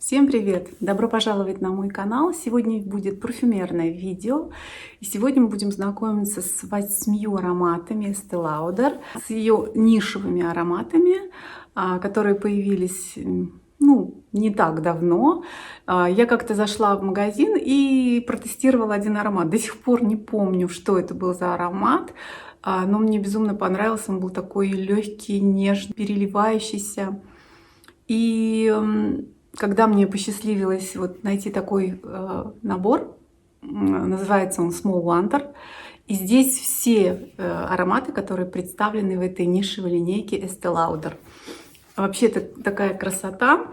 Всем привет! Добро пожаловать на мой канал. Сегодня будет парфюмерное видео. И сегодня мы будем знакомиться с 8 ароматами Estée Lauder, с ее нишевыми ароматами, которые появились не так давно. Я как-то зашла в магазин и протестировала один аромат. До сих пор не помню, что это был за аромат, но мне безумно понравился. Он был такой легкий, нежный, переливающийся. И когда мне посчастливилось найти такой набор, называется он Small Wonder, и здесь все ароматы, которые представлены в этой нишевой линейке Estée Lauder. Вообще это такая красота.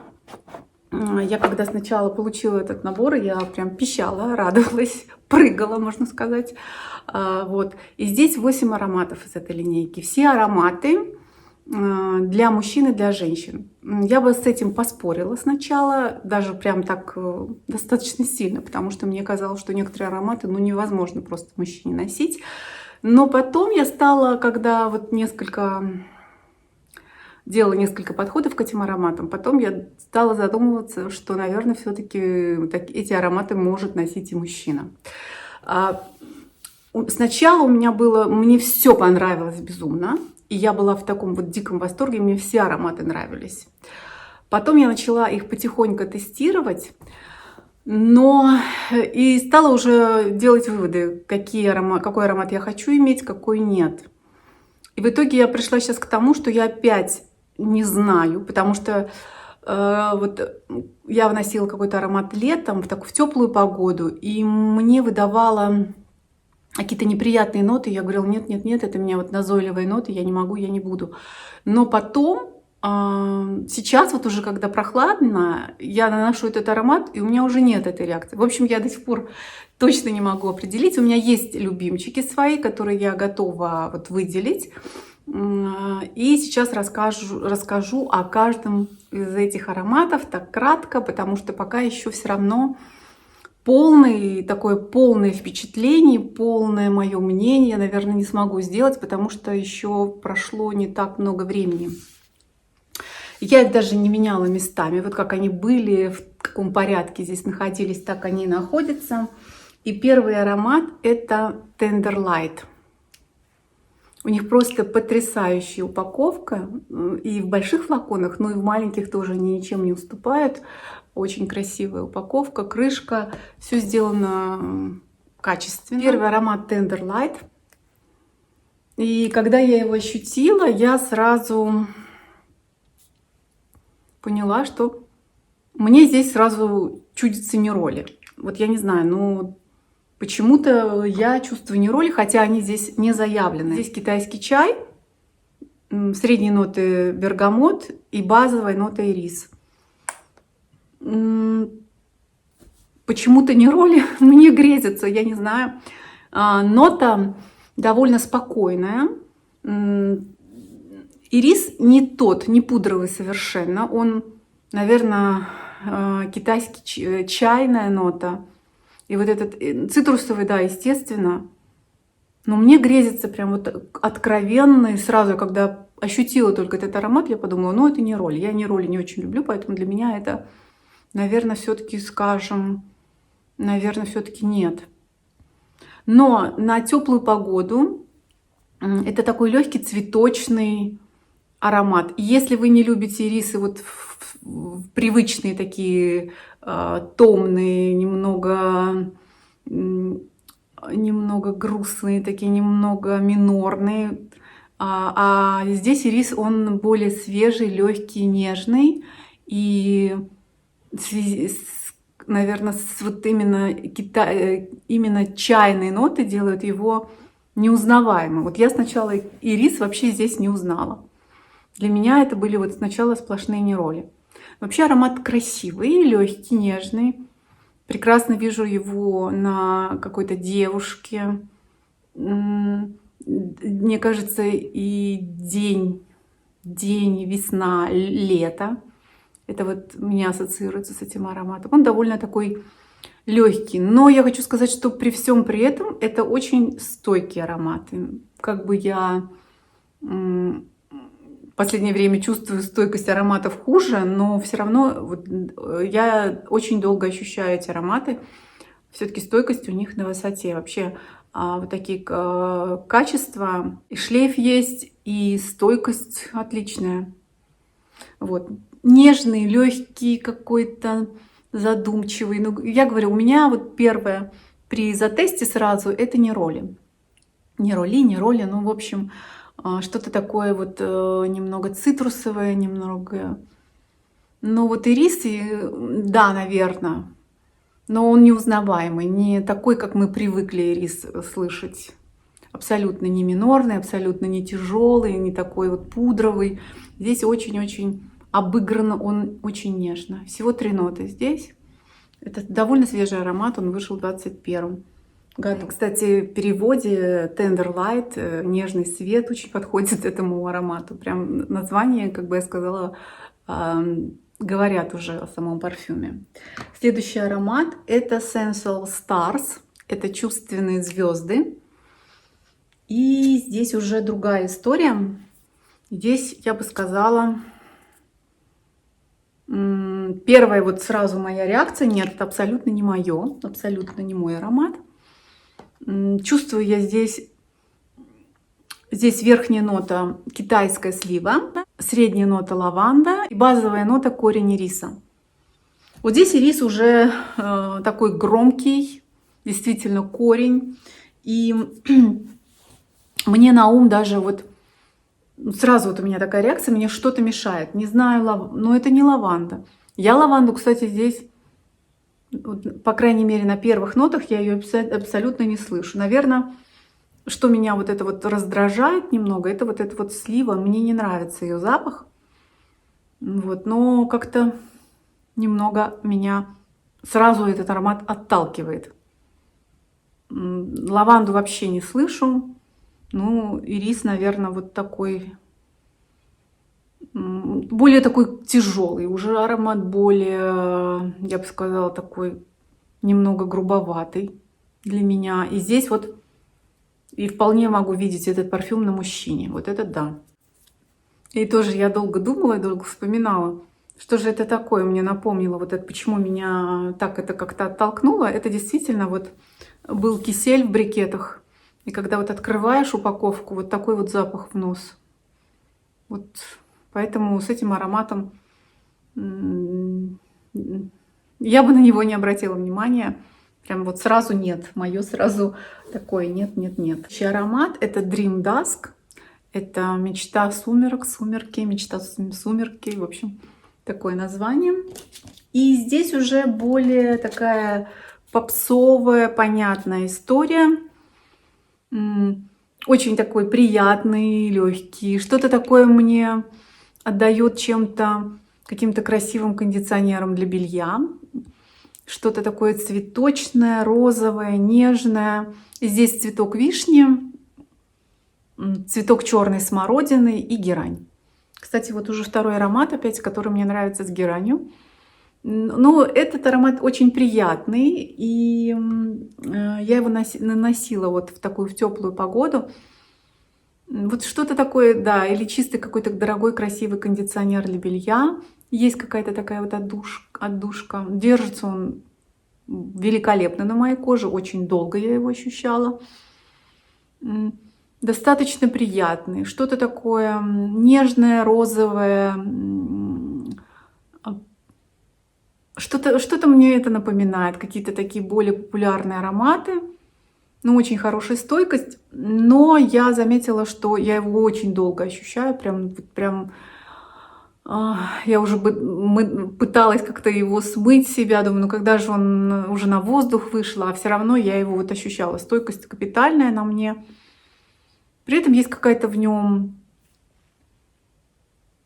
Я когда сначала получила этот набор, я прям пищала, радовалась, прыгала, можно сказать. И здесь 8 ароматов из этой линейки. Все ароматы для мужчин и для женщин. Я бы с этим поспорила сначала, даже прям так достаточно сильно, потому что мне казалось, что некоторые ароматы невозможно просто мужчине носить. Но потом я стала, когда делала несколько подходов к этим ароматам, потом я стала задумываться, что, наверное, все-таки эти ароматы может носить и мужчина. Сначала мне все понравилось безумно. И я была в таком диком восторге, мне все ароматы нравились. Потом я начала их потихоньку тестировать, и стала уже делать выводы, какой аромат я хочу иметь, какой нет. И в итоге я пришла сейчас к тому, что я опять не знаю, потому что я вносила какой-то аромат летом, в теплую погоду, и мне выдавала какие-то неприятные ноты. Я говорила, нет, это у меня назойливые ноты, я не могу, я не буду. Но потом, сейчас уже когда прохладно, я наношу этот аромат, и у меня уже нет этой реакции. В общем, я до сих пор точно не могу определить. У меня есть любимчики свои, которые я готова выделить. И сейчас расскажу о каждом из этих ароматов так кратко, потому что пока еще все равно полное впечатление, полное мое мнение я, наверное, не смогу сделать, потому что еще прошло не так много времени. Я их даже не меняла местами. Как они были, в каком порядке здесь находились, так они и находятся. И первый аромат — это Tender Light. У них просто потрясающая упаковка. И в больших флаконах, и в маленьких тоже они ничем не уступают. Очень красивая упаковка, крышка, все сделано качественно. Первый аромат Tender Light. И когда я его ощутила, я сразу поняла, что мне здесь сразу чудится нероли. Я не знаю, почему-то я чувствую нероли, хотя они здесь не заявлены. Здесь китайский чай, средние ноты бергамот и базовая нота ирис. Почему-то нероли мне грезятся, я не знаю. Нота довольно спокойная. Ирис не пудровый совершенно. Он, наверное, китайский чайная нота. И этот цитрусовый, да, естественно. Но мне грезится прям откровенно. И сразу, когда ощутила только этот аромат, я подумала, это не роли. Я роли не очень люблю, поэтому для меня это, наверное, все-таки нет. Но на теплую погоду это такой легкий цветочный аромат. Если вы не любите ирисы привычные такие томные, немного грустные, такие немного минорные, а здесь ирис, он более свежий, легкий, нежный, и наверное, именно чайные ноты делают его неузнаваемым. Я сначала ирис вообще здесь не узнала. Для меня это были сначала сплошные нероли. Вообще аромат красивый, легкий, нежный. Прекрасно вижу его на какой-то девушке. Мне кажется, и день, весна, лето. Это меня ассоциируется с этим ароматом. Он довольно такой легкий. Но я хочу сказать, что при всем при этом это очень стойкие ароматы. в последнее время чувствую стойкость ароматов хуже, но все равно вот, я очень долго ощущаю эти ароматы. Все-таки стойкость у них на высоте. Вообще вот такие качества. И шлейф есть, и стойкость отличная. Вот. Нежный, легкий какой-то, задумчивый. Ну, я говорю, у меня вот первое при затесте сразу это нероли. Нероли, ну, в общем, что-то такое вот немного цитрусовое, немного... Ну, вот ирис, да, наверное, но он неузнаваемый, не такой, как мы привыкли ирис слышать. Абсолютно не минорный, абсолютно не тяжелый, не такой вот пудровый. Здесь очень-очень обыграно, он очень нежно. Всего 3 ноты здесь. Это довольно свежий аромат, он вышел в 2021 году. Кстати, в переводе Tender Light, нежный свет, очень подходит этому аромату. Прям название, как бы я сказала, говорят уже о самом парфюме. Следующий аромат это Sensual Stars, это чувственные звезды. И здесь уже другая история. Здесь я бы сказала, первая вот сразу моя реакция, нет, это абсолютно не мое, абсолютно не мой аромат. Чувствую я здесь верхняя нота китайская слива, средняя нота лаванда и базовая нота корень ириса. Вот здесь ирис уже такой громкий, действительно корень. И мне на ум даже вот сразу вот у меня такая реакция, мне что-то мешает. Не знаю, но это не лаванда. Я лаванду, кстати, здесь, по крайней мере, на первых нотах я ее абсолютно не слышу. Наверное, что меня вот это вот раздражает немного, это вот эта вот слива. Мне не нравится ее запах. Вот, но как-то немного меня сразу этот аромат отталкивает. Лаванду вообще не слышу. Ну, ирис, наверное, вот такой, более такой тяжелый. Уже аромат более, я бы сказала, такой немного грубоватый для меня. И здесь вот и вполне могу видеть этот парфюм на мужчине. Вот это да. И тоже я долго думала, долго вспоминала, что же это такое. Мне напомнило вот это, почему меня так это как-то оттолкнуло. Это действительно вот был кисель в брикетах. И когда вот открываешь упаковку, вот такой вот запах в нос. Вот поэтому с этим ароматом я бы на него не обратила внимания. Прям вот сразу нет. Мое сразу такое нет. Следующий аромат это Dream Dusk. Это мечта сумерок, сумерки, мечта сумерки. В общем, такое название. И здесь уже более такая попсовая, понятная история. Очень такой приятный, легкий. Что-то такое мне отдает чем-то, каким-то красивым кондиционером для белья. Что-то такое цветочное, розовое, нежное. Здесь цветок вишни, цветок черной смородины и герань. Кстати, вот уже второй аромат опять, который мне нравится с геранью. Но этот аромат очень приятный, и я его наносила вот в такую в теплую погоду. Вот что-то такое, да, или чистый какой-то дорогой красивый кондиционер для белья. Есть какая-то такая вот отдушка. Держится он великолепно на моей коже, очень долго я его ощущала. Достаточно приятный, что-то такое нежное, розовое. Что-то мне это напоминает, какие-то такие более популярные ароматы. Ну, очень хорошая стойкость, но я заметила, что я его очень долго ощущаю, я уже пыталась как-то его смыть с себя, думаю, ну когда же он уже на воздух вышел, а все равно я его вот ощущала. Стойкость капитальная на мне. При этом есть какая-то в нем,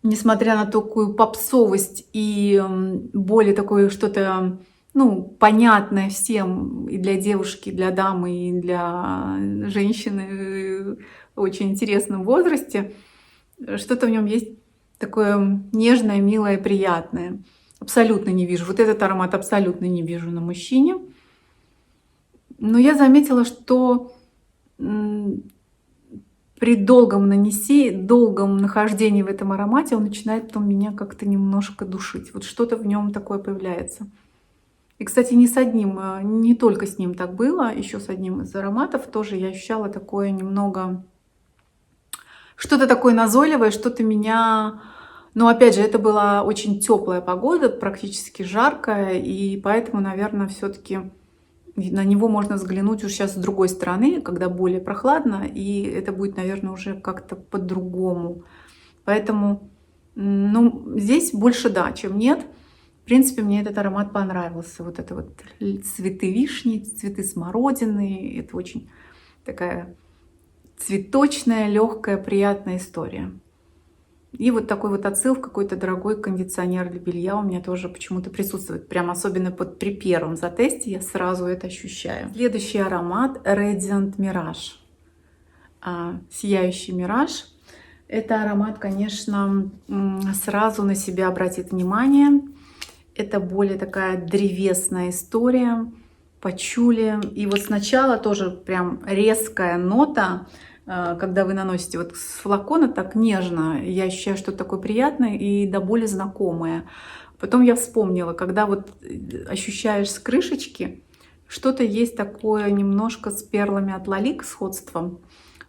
несмотря на такую попсовость и более такое что-то, ну, понятное всем, и для девушки, и для дамы, и для женщины в очень интересном возрасте, что-то в нем есть такое нежное, милое, приятное. Абсолютно не вижу. Вот этот аромат абсолютно не вижу на мужчине. Но я заметила, что при долгом нахождении в этом аромате он начинает потом меня как-то немножко душить. Вот что-то в нем такое появляется. И, кстати, не с одним, не только с ним так было, еще с одним из ароматов тоже я ощущала такое немного, что-то такое назойливое, что-то меня... Но опять же, это была очень теплая погода, практически жаркая, и поэтому, наверное, все-таки на него можно взглянуть уже сейчас с другой стороны, когда более прохладно, и это будет, наверное, уже как-то по-другому. Поэтому, ну, здесь больше да, чем нет. В принципе, мне этот аромат понравился. Вот это вот цветы вишни, цветы смородины. Это очень такая цветочная, легкая, приятная история. И вот такой вот отсыл в какой-то дорогой кондиционер для белья у меня тоже почему-то присутствует. Прям особенно при первом затесте я сразу это ощущаю. Следующий аромат Radiant Mirage. Сияющий мираж. Это аромат, конечно, сразу на себя обратит внимание. Это более такая древесная история, пачули. И вот сначала тоже прям резкая нота, когда вы наносите вот с флакона так нежно, я ощущаю что-то такое приятное и до боли знакомое. Потом я вспомнила, когда вот ощущаешь с крышечки, что-то есть такое немножко с перлами от Лалик сходством,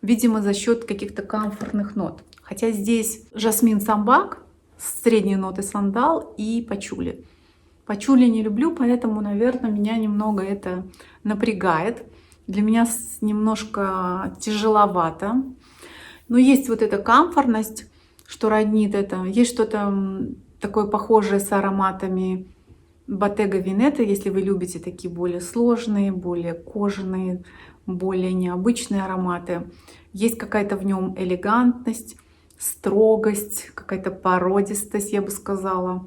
видимо, за счет каких-то комфортных нот. Хотя здесь жасмин самбак, средние ноты сандал и пачули. Пачули не люблю, поэтому, наверное, меня немного это напрягает. Для меня немножко тяжеловато. Но есть вот эта комфортность, что роднит это. Есть что-то такое похожее с ароматами Bottega Veneta, если вы любите такие более сложные, более кожаные, более необычные ароматы. Есть какая-то в нем элегантность, строгость, какая-то породистость, я бы сказала.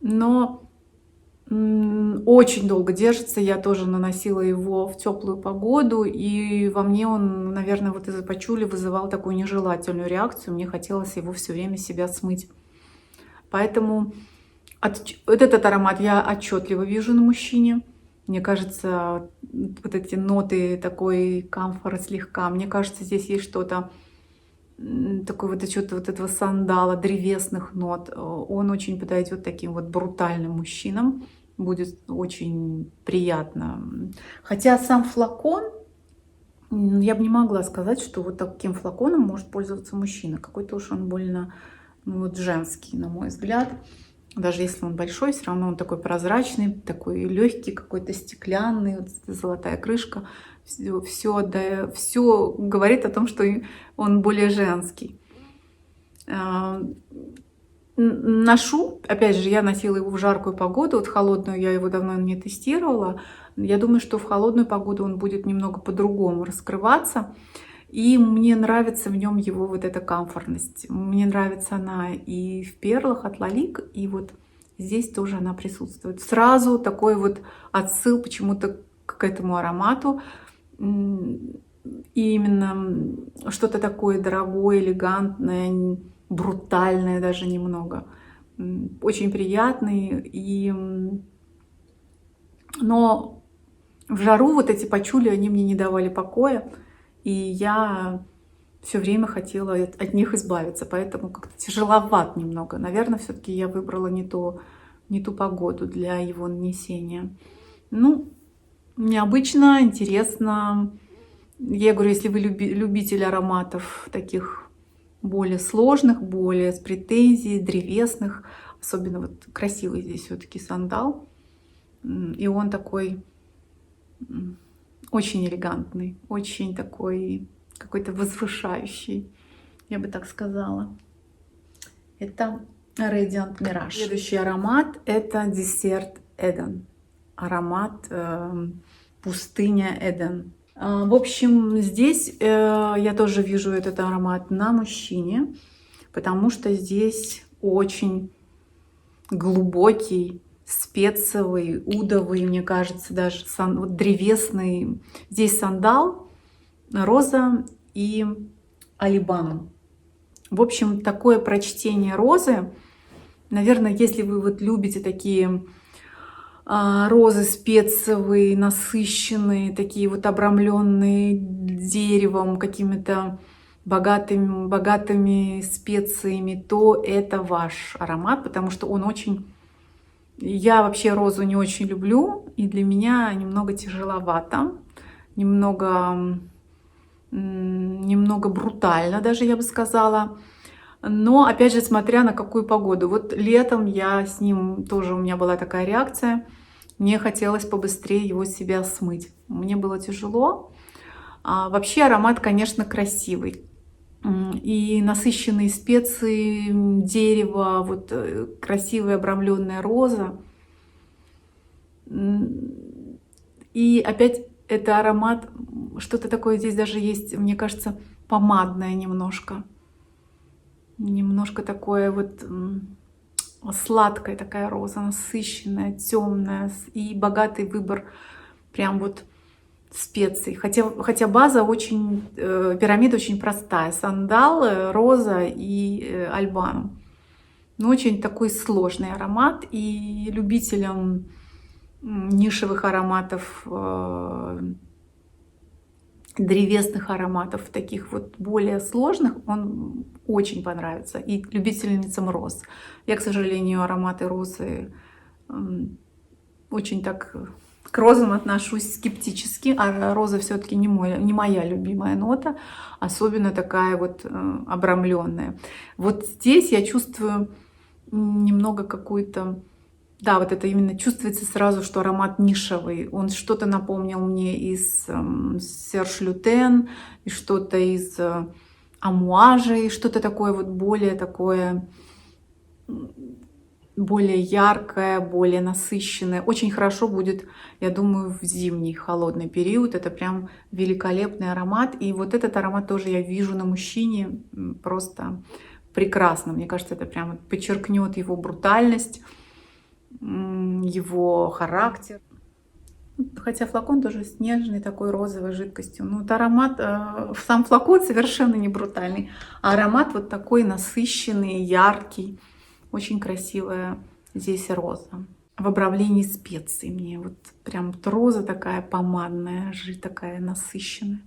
Но очень долго держится. Я тоже наносила его в теплую погоду, и во мне он, наверное, вот из-за пачули вызывал такую нежелательную реакцию. Мне хотелось его все время себя смыть. Поэтому вот этот аромат я отчетливо вижу на мужчине. Мне кажется, вот эти ноты такой комфорт слегка. Мне кажется, здесь есть что-то такое вот что-то вот этого сандала, древесных нот. Он очень подойдет таким вот брутальным мужчинам. Будет очень приятно. Хотя сам флакон, я бы не могла сказать, что вот таким флаконом может пользоваться мужчина. Какой-то уж он больно вот, женский, на мой взгляд. Даже если он большой, все равно он такой прозрачный, такой легкий, какой-то стеклянный, вот золотая крышка. Все говорит о том, что он более женский. Ношу, опять же, я носила его в жаркую погоду, вот холодную я его давно не тестировала. Я думаю, что в холодную погоду он будет немного по-другому раскрываться. И мне нравится в нем его вот эта комфортность. Мне нравится она и в перлах от Лалик, и вот здесь тоже она присутствует. Сразу такой вот отсыл почему-то к этому аромату. И именно что-то такое дорогое, элегантное, брутальное даже немного. Очень приятный. Но в жару вот эти пачули, они мне не давали покоя. И я все время хотела от них избавиться. Поэтому как-то тяжеловат немного. Наверное, все-таки я выбрала не ту погоду для его нанесения. Ну, необычно, интересно. Я говорю, если вы любитель ароматов таких более сложных, более с претензией, древесных, особенно вот красивый здесь все-таки сандал. И он такой очень элегантный, очень такой какой-то возвышающий, я бы так сказала. Это Radiant Mirage. Следующий аромат это Desert Eden. Аромат пустыня Эден. В общем, здесь я тоже вижу этот аромат на мужчине, потому что здесь очень глубокий, спецовый, удовый, мне кажется, даже вот древесный. Здесь сандал, роза и алибанум. В общем, такое прочтение розы, наверное, если вы вот любите такие розы спецовые, насыщенные, такие вот обрамленные деревом, какими-то богатыми специями, то это ваш аромат, потому что он очень... Я вообще розу не очень люблю, и для меня немного тяжеловато, немного брутально даже, я бы сказала. Но, опять же, смотря на какую погоду. Вот летом я с ним тоже, у меня была такая реакция. Мне хотелось побыстрее его с себя смыть. Мне было тяжело. Вообще аромат, конечно, красивый. И насыщенные специи, дерево, вот красивая обрамленная роза. И опять это аромат, что-то такое здесь даже есть, мне кажется, помадное немножко. Немножко такое вот сладкая такая роза, насыщенная, темная и богатый выбор прям вот специй. Хотя база очень, пирамида очень простая. Сандал, роза и альбанум. Но очень такой сложный аромат. И любителям нишевых ароматов, древесных ароматов, таких вот более сложных, он очень понравится. И любительницам роз. Я, к сожалению, ароматы розы очень так к розам отношусь скептически, а роза все-таки не моя любимая нота, особенно такая вот обрамленная. Вот здесь я чувствую немного какую-то... Да, вот это именно чувствуется сразу, что аромат нишевый. Он что-то напомнил мне из Serge Lutens, и что-то из Амуажа, и что-то такое вот более такое, более яркое, более насыщенное. Очень хорошо будет, я думаю, в зимний холодный период. Это прям великолепный аромат. И вот этот аромат тоже я вижу на мужчине просто прекрасно. Мне кажется, это прям подчеркнет его брутальность, его характер. Хотя флакон тоже с нежной такой розовой жидкостью. Но вот аромат, сам флакон совершенно не брутальный, а аромат вот такой насыщенный, яркий. Очень красивая здесь роза. В обрамлении специй мне вот прям вот роза такая помадная, такая насыщенная.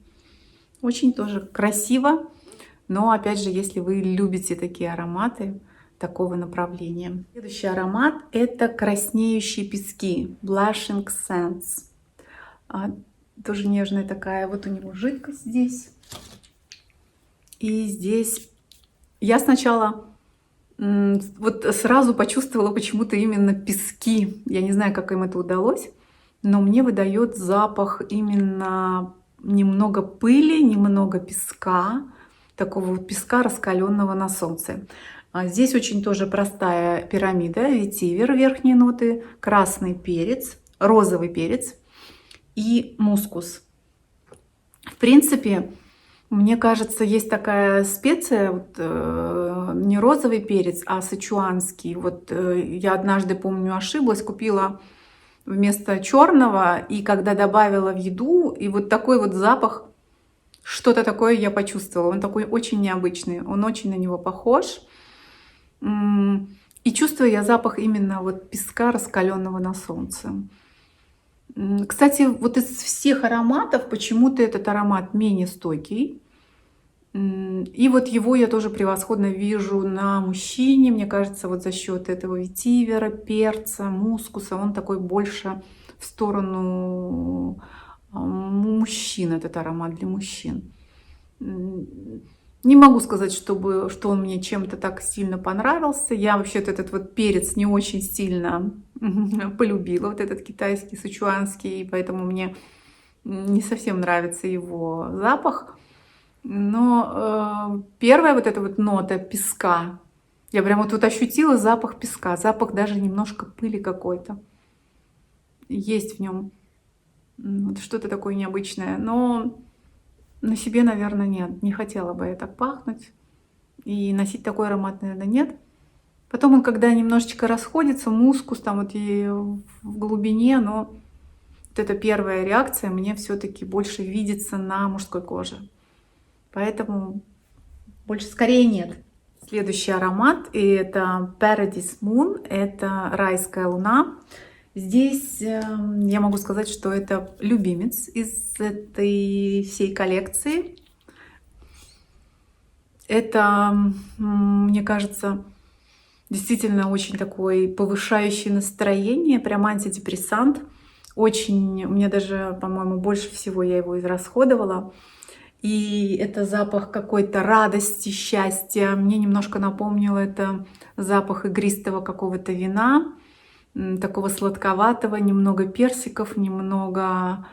Очень тоже красиво. Но опять же, если вы любите такие ароматы, такого направления. Следующий аромат — это краснеющие пески, Blushing Sands. Тоже нежная такая, вот у него жидкость здесь. И здесь я сначала вот сразу почувствовала почему-то именно пески. Я не знаю, как им это удалось, но мне выдает запах именно немного пыли, немного песка, такого вот песка, раскаленного на солнце. Здесь очень тоже простая пирамида, ветивер, верхние ноты, красный перец, розовый перец и мускус. В принципе, мне кажется, есть такая специя, вот, не розовый перец, а сычуанский. Вот я однажды, помню, ошиблась, купила вместо черного, и когда добавила в еду, и вот такой вот запах, что-то такое я почувствовала. Он такой очень необычный, он очень на него похож. И чувствую я запах именно вот песка, раскаленного на солнце. Кстати, вот из всех ароматов почему-то этот аромат менее стойкий. И вот его я тоже превосходно вижу на мужчине. Мне кажется, вот за счет этого ветивера, перца, мускуса, он такой больше в сторону мужчин, этот аромат для мужчин. Не могу сказать, что он мне чем-то так сильно понравился. Я вообще-то этот вот перец не очень сильно полюбила, вот этот китайский, сычуанский, и поэтому мне не совсем нравится его запах. Но первая вот эта вот нота песка, я прям вот тут ощутила запах песка, запах даже немножко пыли какой-то. Есть в нем вот что-то такое необычное, но на себе, наверное, нет. Не хотела бы я так пахнуть. И носить такой аромат, наверное, нет. Потом он, когда немножечко расходится, мускус там вот и в глубине, но вот эта первая реакция мне все-таки больше видится на мужской коже. Поэтому больше скорее нет. Следующий аромат, и это Paradise Moon, это райская луна. Здесь я могу сказать, что это любимец из этой всей коллекции. Это, мне кажется, действительно очень такой повышающий настроение, прям антидепрессант. Очень, мне даже, по-моему, больше всего я его израсходовала. И это запах какой-то радости, счастья. Мне немножко напомнило это запах игристого какого-то вина, такого сладковатого, немного персиков, немного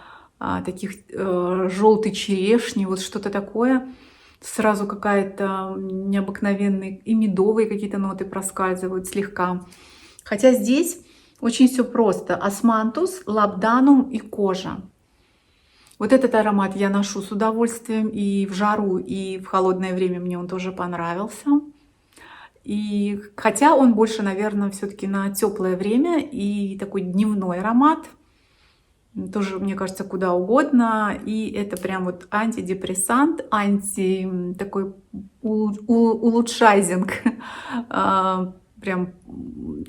таких желтой черешни, вот что-то такое. Сразу какая-то необыкновенные и медовые какие-то ноты проскальзывают слегка. Хотя здесь очень все просто. Османтус, лабданум и кожа. Вот этот аромат я ношу с удовольствием и в жару, и в холодное время мне он тоже понравился. И хотя он больше, наверное, все-таки на теплое время и такой дневной аромат, тоже, мне кажется, куда угодно. И это прям вот антидепрессант, такой улучшайзинг. Прям,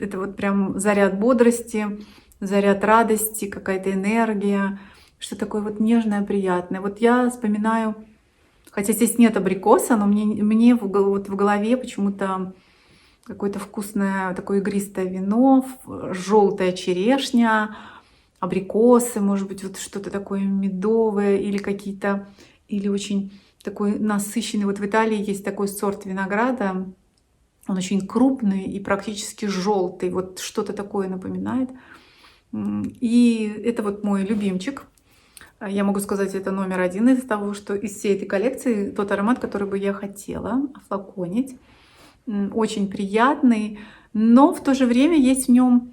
это вот прям заряд бодрости, заряд радости, какая-то энергия, что такое вот нежное, приятное. Вот я вспоминаю, хотя здесь нет абрикоса, но мне вот в голове почему-то какое-то вкусное такое игристое вино, желтая черешня, абрикосы, может быть, вот что-то такое медовое или какие-то, или очень такой насыщенный. Вот в Италии есть такой сорт винограда, он очень крупный и практически желтый, вот что-то такое напоминает. И это вот мой любимчик. Я могу сказать, это номер один из того, что из всей этой коллекции тот аромат, который бы я хотела офлаконить. Очень приятный, но в то же время есть в нем,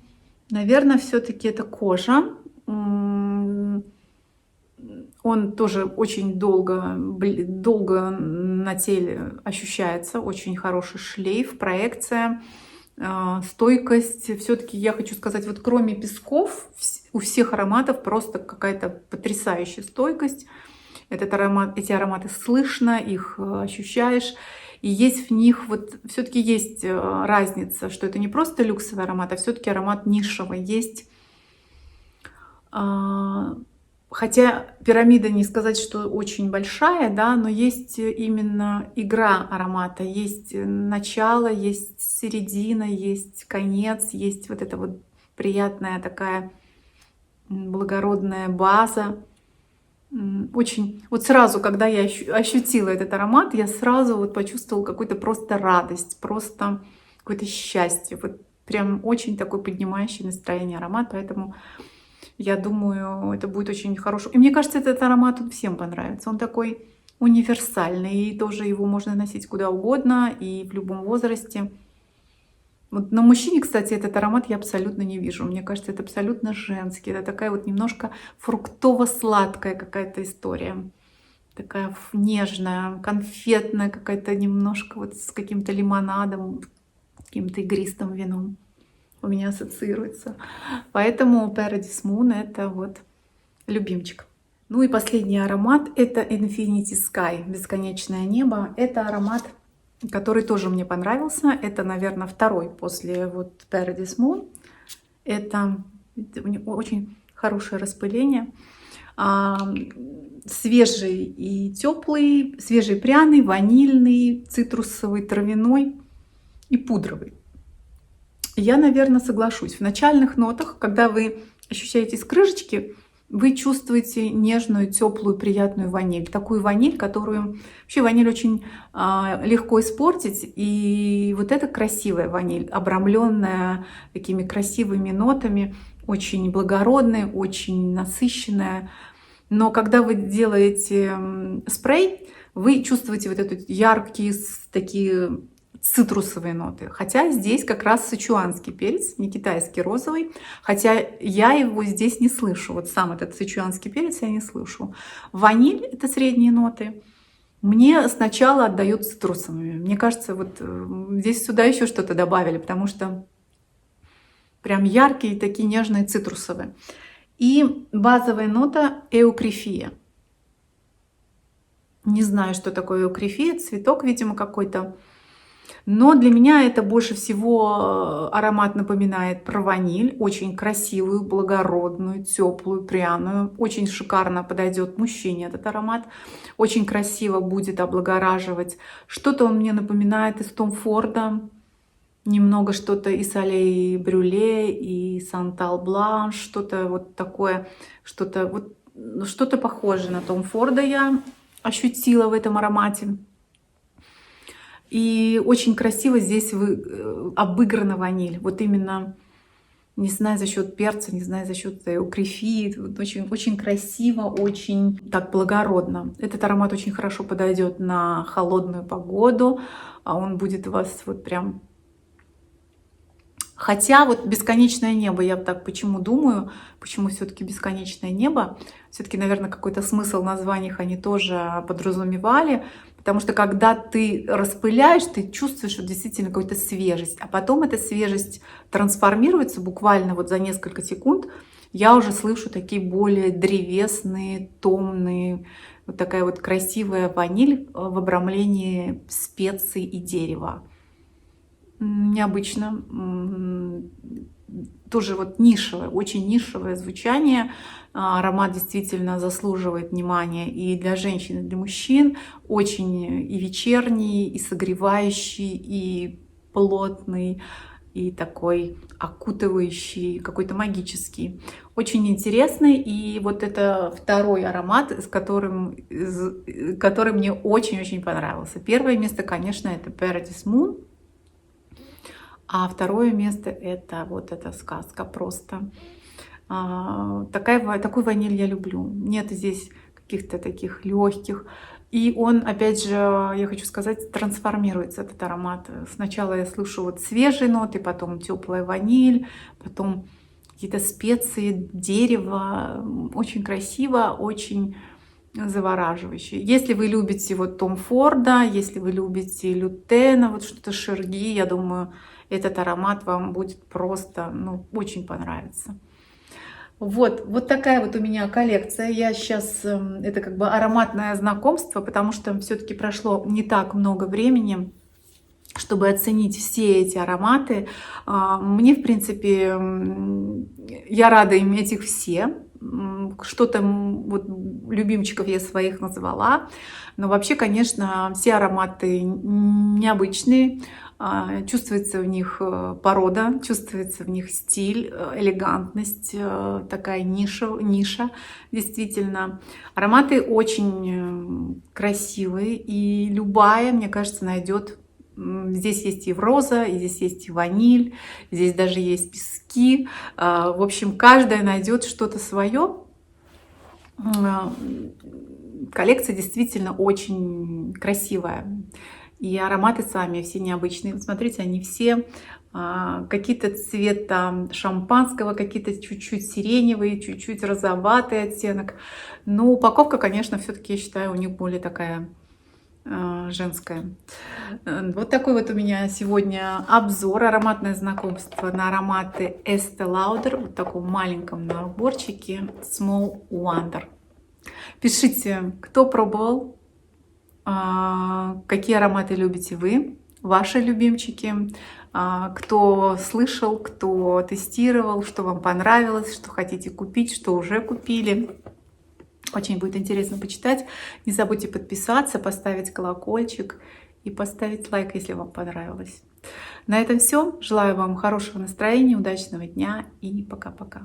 наверное, все-таки это кожа. Он тоже очень долго на теле ощущается, очень хороший шлейф, проекция, стойкость. Все-таки я хочу сказать, вот кроме песков, у всех ароматов просто какая-то потрясающая стойкость. Эти ароматы слышно, их ощущаешь. И есть в них, вот все-таки есть разница, что это не просто люксовый аромат, а все-таки аромат нишевый. Есть, хотя пирамида не сказать, что очень большая, да, но есть именно игра аромата. Есть начало, есть середина, есть конец, есть вот эта вот приятная такая благородная база. Очень, вот сразу, когда я ощутила этот аромат, я сразу вот почувствовала какую-то просто радость, просто какое-то счастье. Вот прям очень такой поднимающий настроение аромат, поэтому я думаю, это будет очень хороший. И мне кажется, этот аромат всем понравится. Он такой универсальный, и тоже его можно носить куда угодно и в любом возрасте. Вот на мужчине, кстати, этот аромат я абсолютно не вижу. Мне кажется, это абсолютно женский. Это такая вот немножко фруктово-сладкая какая-то история. Такая нежная, конфетная какая-то, немножко вот с каким-то лимонадом, каким-то игристым вином у меня ассоциируется. Поэтому Paradise Moon — это вот любимчик. Ну и последний аромат — это Infinity Sky, бесконечное небо. Это аромат, который тоже мне понравился. Это, наверное, второй после вот Paradise Moon. Это очень хорошее распыление. Свежий и теплый, свежий пряный, ванильный, цитрусовый, травяной и пудровый. Я, наверное, соглашусь. В начальных нотах, когда вы ощущаете с крышечки, вы чувствуете нежную, теплую, приятную ваниль. Такую ваниль, которую... Вообще ваниль очень легко испортить. И вот эта красивая ваниль, обрамленная такими красивыми нотами, очень благородная, очень насыщенная. Но когда вы делаете спрей, вы чувствуете вот эти яркие, такие цитрусовые ноты. Хотя здесь как раз сычуанский перец, не китайский розовый. Хотя я его здесь не слышу. Вот сам этот сычуанский перец я не слышу. Ваниль — это средние ноты. Мне сначала отдает цитрусовыми. Мне кажется, вот здесь сюда еще что-то добавили, потому что прям яркие такие нежные цитрусовые. И базовая нота эукрифия. Не знаю, что такое эукрифия. Цветок, видимо, какой-то. Но для меня это больше всего аромат напоминает про ваниль. Очень красивую, благородную, теплую, пряную. Очень шикарно подойдет мужчине этот аромат. Очень красиво будет облагораживать. Что-то он мне напоминает из Том Форда. Немного что-то и Солей Брюле, и Сантал Бланш. Что-то вот такое, что-то вот, что-то похожее на Том Форда я ощутила в этом аромате. И очень красиво здесь обыграна ваниль. Вот именно, не знаю, за счет перца, не знаю, за счет укрефи. Вот очень, очень красиво, очень так благородно. Этот аромат очень хорошо подойдет на холодную погоду. А он будет у вас вот прям... Хотя вот бесконечное небо, я так почему думаю, почему все-таки бесконечное небо, все-таки, наверное, какой-то смысл в названиях они тоже подразумевали, потому что когда ты распыляешь, ты чувствуешь вот действительно какую-то свежесть, а потом эта свежесть трансформируется буквально вот за несколько секунд, я уже слышу такие более древесные, томные, вот такая вот красивая ваниль в обрамлении специй и дерева. Необычно, тоже вот нишевое, очень нишевое звучание. Аромат действительно заслуживает внимания и для женщин, и для мужчин. Очень и вечерний, и согревающий, и плотный, и такой окутывающий, какой-то магический. Очень интересный. И вот это второй аромат, который мне очень-очень понравился. Первое место, конечно, это Paradise Moon. А второе место — это вот эта сказка просто. Такую ваниль я люблю. Нет здесь каких-то таких легких. И он, опять же, я хочу сказать, трансформируется, этот аромат. Сначала я слышу вот свежие ноты, потом теплая ваниль, потом какие-то специи, дерево. Очень красиво, очень завораживающе. Если вы любите вот Том Форда, если вы любите Лютена, вот что-то Шерги, я думаю, этот аромат вам будет просто, ну, очень понравится. Вот такая вот у меня коллекция. Я сейчас, это как бы ароматное знакомство, потому что все-таки прошло не так много времени, чтобы оценить все эти ароматы. Мне, в принципе, я рада иметь их все. Что-то вот любимчиков я своих назвала. Но вообще, конечно, все ароматы необычные. Чувствуется в них порода, чувствуется в них стиль, элегантность, такая ниша, действительно. Ароматы очень красивые, и любая, мне кажется, найдет. Здесь есть и роза, и здесь есть и ваниль, здесь даже есть пески. В общем, каждая найдет что-то свое. Коллекция действительно очень красивая. И ароматы сами все необычные. Вот смотрите, они все какие-то цвета шампанского, какие-то чуть-чуть сиреневые, чуть-чуть розоватый оттенок. Но упаковка, конечно, все-таки, я считаю, у них более такая женская. Вот такой вот у меня сегодня обзор, ароматное знакомство на ароматы Estée Lauder. Вот в таком маленьком наборчике Small Wonder. Пишите, кто пробовал, какие ароматы любите вы, ваши любимчики, кто слышал, кто тестировал, что вам понравилось, что хотите купить, что уже купили. Очень будет интересно почитать. Не забудьте подписаться, поставить колокольчик и поставить лайк, если вам понравилось. На этом все. Желаю вам хорошего настроения, удачного дня и пока-пока.